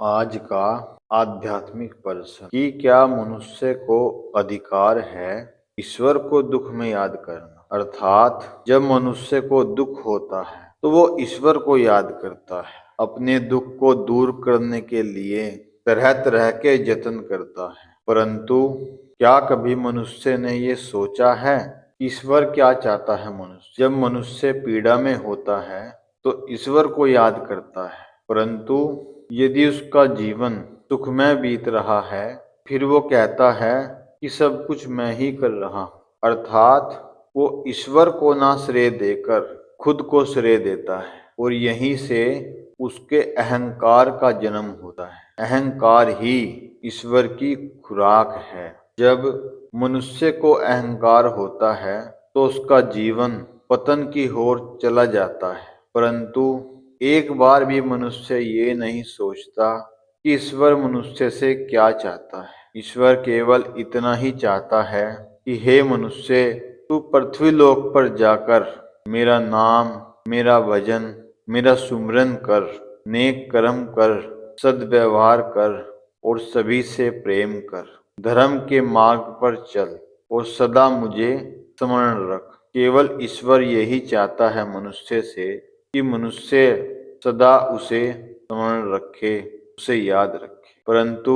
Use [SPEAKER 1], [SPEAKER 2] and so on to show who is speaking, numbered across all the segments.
[SPEAKER 1] आज का आध्यात्मिक प्रश्न कि क्या मनुष्य को अधिकार है ईश्वर को दुख में याद करना। अर्थात जब मनुष्य को दुख होता है तो वो ईश्वर को याद करता है, अपने दुख को दूर करने के लिए तरह तरह के यत्न करता है। परंतु क्या कभी मनुष्य ने ये सोचा है ईश्वर क्या चाहता है। मनुष्य जब मनुष्य पीड़ा में होता है तो ईश्वर को याद करता है, परंतु यदि उसका जीवन सुखमय बीत रहा है फिर वो कहता है कि सब कुछ मैं ही कर रहा हूँ। अर्थात वो ईश्वर को ना श्रेय देकर खुद को श्रेय देता है और यहीं से उसके अहंकार का जन्म होता है। अहंकार ही ईश्वर की खुराक है। जब मनुष्य को अहंकार होता है तो उसका जीवन पतन की ओर चला जाता है। परंतु एक बार भी मनुष्य ये नहीं सोचता कि ईश्वर मनुष्य से क्या चाहता है। ईश्वर केवल इतना ही चाहता है कि हे मनुष्य, तू पृथ्वी लोक पर जाकर मेरा नाम, मेरा भजन, मेरा सुमिरन कर, नेक कर्म कर, सद्व्यवहार कर और सभी से प्रेम कर, धर्म के मार्ग पर चल और सदा मुझे स्मरण रख। केवल ईश्वर यही चाहता है मनुष्य से कि मनुष्य सदा उसे स्मरण रखे, उसे याद रखे। परंतु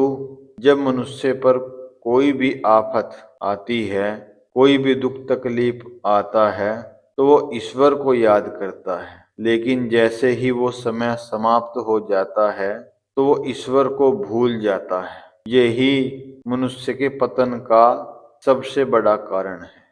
[SPEAKER 1] जब मनुष्य पर कोई भी आफत आती है, कोई भी दुख तकलीफ आता है तो वो ईश्वर को याद करता है। लेकिन जैसे ही वो समय समाप्त हो जाता है तो वो ईश्वर को भूल जाता है। यही मनुष्य के पतन का सबसे बड़ा कारण है।